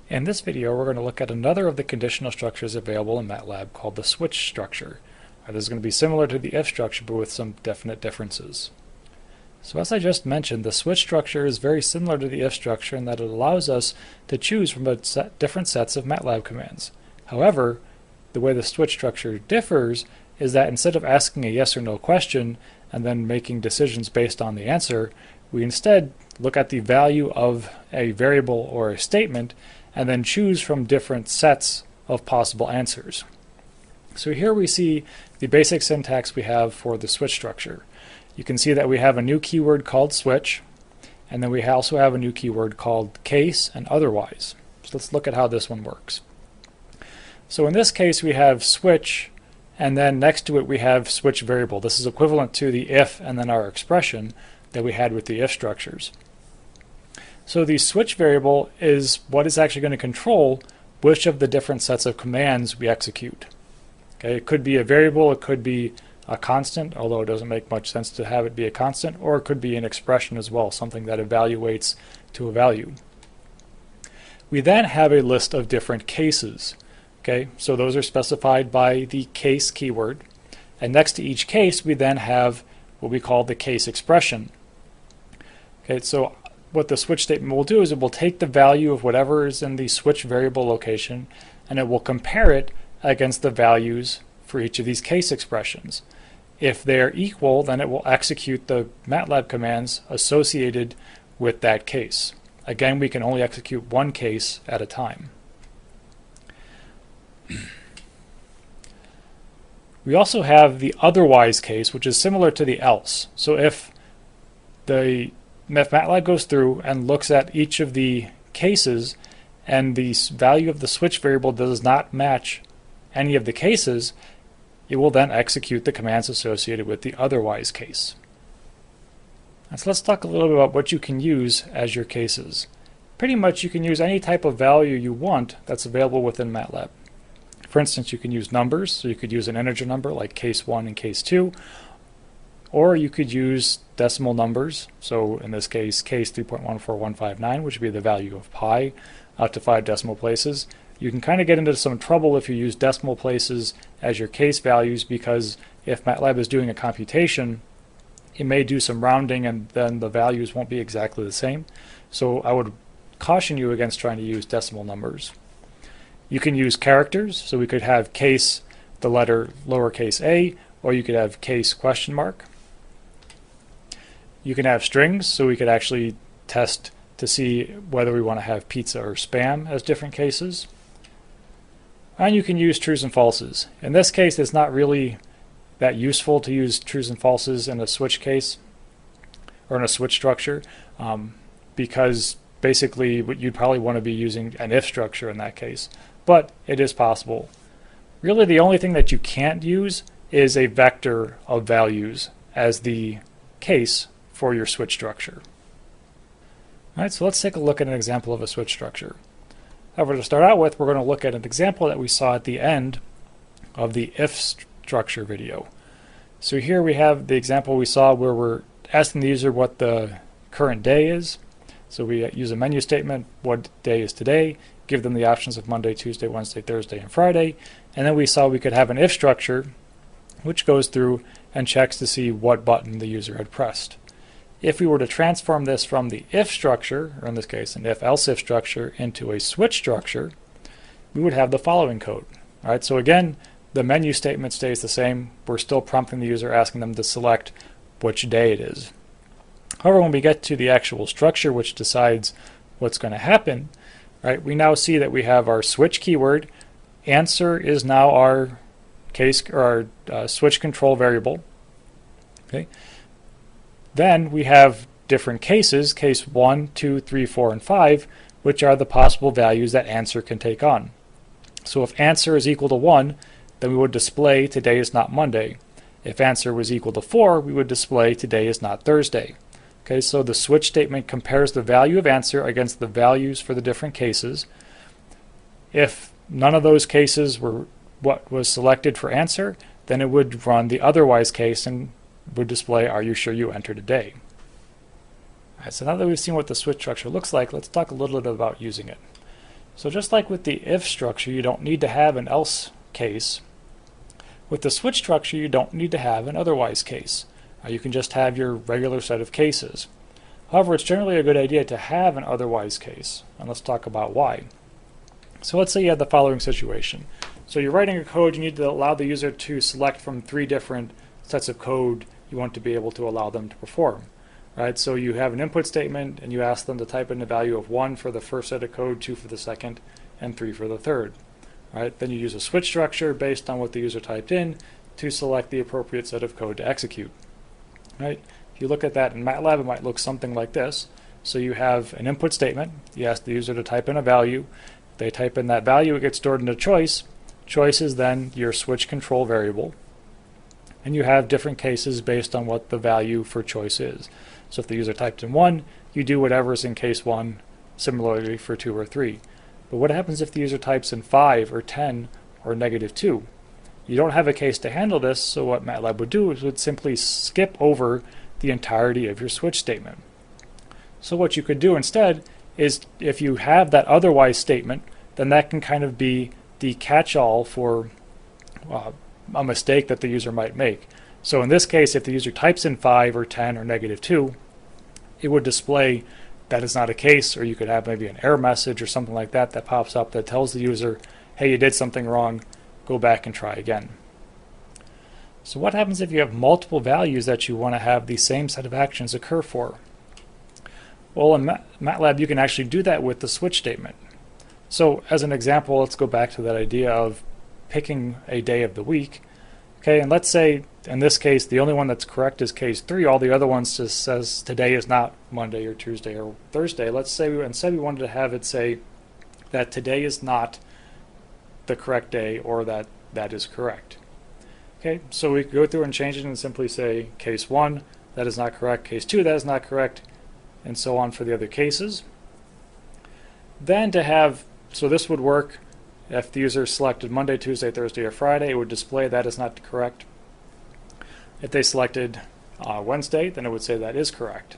In this video, we're going to look at another of the conditional structures available in MATLAB called the switch structure. This is going to be similar to the if structure, but with some definite differences. So as I just mentioned, the switch structure is very similar to the if structure in that it allows us to choose from different sets of MATLAB commands. However, the way the switch structure differs is that instead of asking a yes or no question and then making decisions based on the answer, we instead look at the value of a variable or a statement and then choose from different sets of possible answers. So here we see the basic syntax we have for the switch structure. You can see that we have a new keyword called switch, and then we also have a new keyword called case and otherwise. So let's look at how this one works. So in this case we have switch, and then next to it we have switch variable. This is equivalent to the if and then our expression that we had with the if structures. So the switch variable is what is actually going to control which of the different sets of commands we execute. Okay, it could be a variable, it could be a constant, although it doesn't make much sense to have it be a constant, or it could be an expression as well, something that evaluates to a value. We then have a list of different cases. Okay, so those are specified by the case keyword, and next to each case we then have what we call the case expression. Okay, so what the switch statement will do is it will take the value of whatever is in the switch variable location and it will compare it against the values for each of these case expressions. If they're equal, then it will execute the MATLAB commands associated with that case. Again, we can only execute one case at a time. We also have the otherwise case, which is similar to the else. So if MATLAB goes through and looks at each of the cases and the value of the switch variable does not match any of the cases, it will then execute the commands associated with the otherwise case. And so let's talk a little bit about what you can use as your cases. Pretty much you can use any type of value you want that's available within MATLAB. For instance, you can use numbers, so you could use an integer number like case 1 and case 2, or you could use decimal numbers, so in this case 3.14159, which would be the value of pi, out to 5 decimal places. You can kind of get into some trouble if you use decimal places as your case values, because if MATLAB is doing a computation, it may do some rounding and then the values won't be exactly the same. So I would caution you against trying to use decimal numbers. You can use characters, so we could have case, the letter lowercase a, or you could have case question mark. You can have strings, so we could actually test to see whether we want to have pizza or spam as different cases. And you can use trues and falses. In this case, it's not really that useful to use trues and falses in a switch case or in a switch structure, because basically you'd probably want to be using an if structure in that case, but it is possible. Really the only thing that you can't use is a vector of values as the case for your switch structure. Alright, so let's take a look at an example of a switch structure. However, to start out with, we're going to look at an example that we saw at the end of the if structure video. So here we have the example we saw where we're asking the user what the current day is. So we use a menu statement, what day is today, give them the options of Monday, Tuesday, Wednesday, Thursday, and Friday, and then we saw we could have an if structure which goes through and checks to see what button the user had pressed. If we were to transform this from the if structure, or in this case an if-else if structure, into a switch structure, we would have the following code. All right, so again, the menu statement stays the same. We're still prompting the user, asking them to select which day it is. However, when we get to the actual structure which decides what's going to happen, right, we now see that we have our switch keyword. Answer is now our case or our switch control variable. Okay. Then we have different cases, case 1, 2, 3, 4, and 5, which are the possible values that answer can take on. So if answer is equal to 1, then we would display today is not Monday. If answer was equal to 4, we would display today is not Thursday. Okay, so the switch statement compares the value of answer against the values for the different cases. If none of those cases were what was selected for answer, then it would run the otherwise case and would display, are you sure you entered a day? All right, so now that we've seen what the switch structure looks like, let's talk a little bit about using it. So just like with the if structure, you don't need to have an else case. With the switch structure, you don't need to have an otherwise case. You can just have your regular set of cases. However, it's generally a good idea to have an otherwise case, and let's talk about why. So let's say you have the following situation. So you're writing a code, you need to allow the user to select from 3 different sets of code you want to be able to allow them to perform. Right? So you have an input statement and you ask them to type in the value of 1 for the first set of code, 2 for the second, and 3 for the third. Right? Then you use a switch structure based on what the user typed in to select the appropriate set of code to execute. Right? If you look at that in MATLAB, it might look something like this. So you have an input statement, you ask the user to type in a value, they type in that value, it gets stored in a choice. Choice is then your switch control variable. And you have different cases based on what the value for choice is. So if the user typed in 1, you do whatever is in case 1, similarly for 2 or 3. But what happens if the user types in 5 or 10 or -2? You don't have a case to handle this, so what MATLAB would do is would simply skip over the entirety of your switch statement. So what you could do instead is, if you have that otherwise statement, then that can kind of be the catch-all for a mistake that the user might make. So in this case, if the user types in 5 or 10 or -2, it would display that is not a case, or you could have maybe an error message or something like that that pops up that tells the user, hey, you did something wrong, go back and try again. So what happens if you have multiple values that you want to have the same set of actions occur for? Well, in MATLAB, you can actually do that with the switch statement. So as an example, let's go back to that idea of picking a day of the week. Okay, and let's say in this case, the only one that's correct is case 3. All the other ones just says today is not Monday or Tuesday or Thursday. Let's say instead we wanted to have it say that today is not the correct day, or that is correct. Okay, so we could go through and change it and simply say case 1, that is not correct, case 2, that is not correct, and so on for the other cases. Then to have, so this would work if the user selected Monday, Tuesday, Thursday, or Friday, it would display that is not correct. If they selected Wednesday, then it would say that is correct.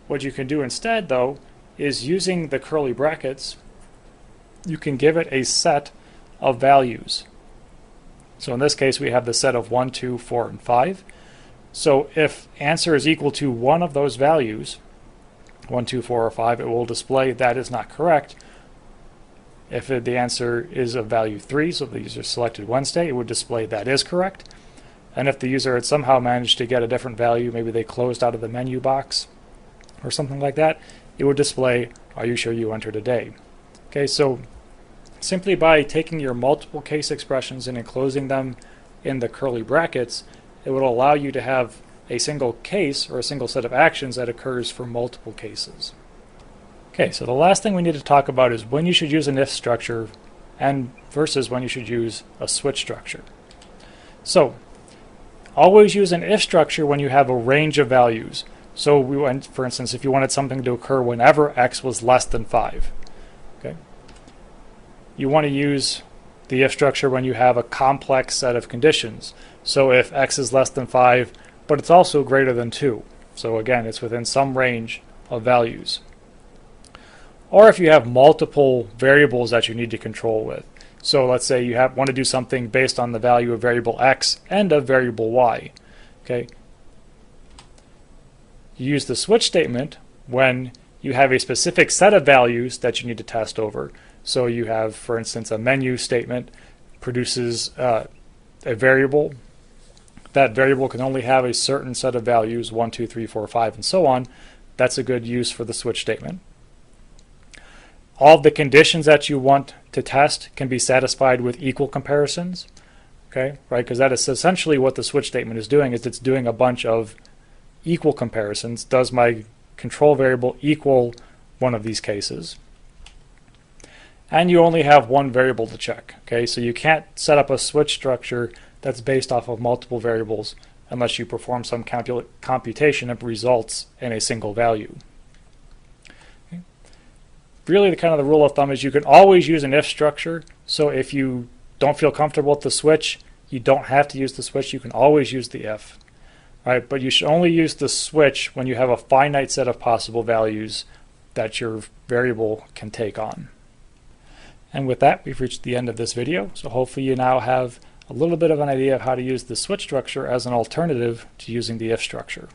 What you can do instead, though, is using the curly brackets, you can give it a set of values. So in this case, we have the set of 1, 2, 4, and 5. So if answer is equal to one of those values, 1, 2, 4, or 5, it will display that is not correct. If the answer is a value 3, so if the user selected Wednesday, it would display that is correct. And if the user had somehow managed to get a different value, maybe they closed out of the menu box or something like that, it would display, are you sure you entered a day? Okay, so simply by taking your multiple case expressions and enclosing them in the curly brackets, it would allow you to have a single case or a single set of actions that occurs for multiple cases. Okay, so the last thing we need to talk about is when you should use an if structure and versus when you should use a switch structure. So always use an if structure when you have a range of values. So we went, for instance, if you wanted something to occur whenever x was less than 5. Okay. You want to use the if structure when you have a complex set of conditions. So if x is less than 5, but it's also greater than 2. So again, it's within some range of values. Or if you have multiple variables that you need to control with. So let's say you want to do something based on the value of variable x and of variable y. Okay. You use the switch statement when you have a specific set of values that you need to test over. So you have, for instance, a menu statement produces a variable. That variable can only have a certain set of values, 1, 2, 3, 4, 5, and so on. That's a good use for the switch statement. All of the conditions that you want to test can be satisfied with equal comparisons. Okay, right? Because that is essentially what the switch statement is doing, is it's doing a bunch of equal comparisons. Does my control variable equal one of these cases? And you only have one variable to check. Okay, so you can't set up a switch structure that's based off of multiple variables unless you perform some computation that results in a single value. Okay. Really, the kind of the rule of thumb is you can always use an if structure. So if you don't feel comfortable with the switch, you don't have to use the switch. You can always use the if. Right, but you should only use the switch when you have a finite set of possible values that your variable can take on. And with that, we've reached the end of this video, so hopefully you now have a little bit of an idea of how to use the switch structure as an alternative to using the if structure.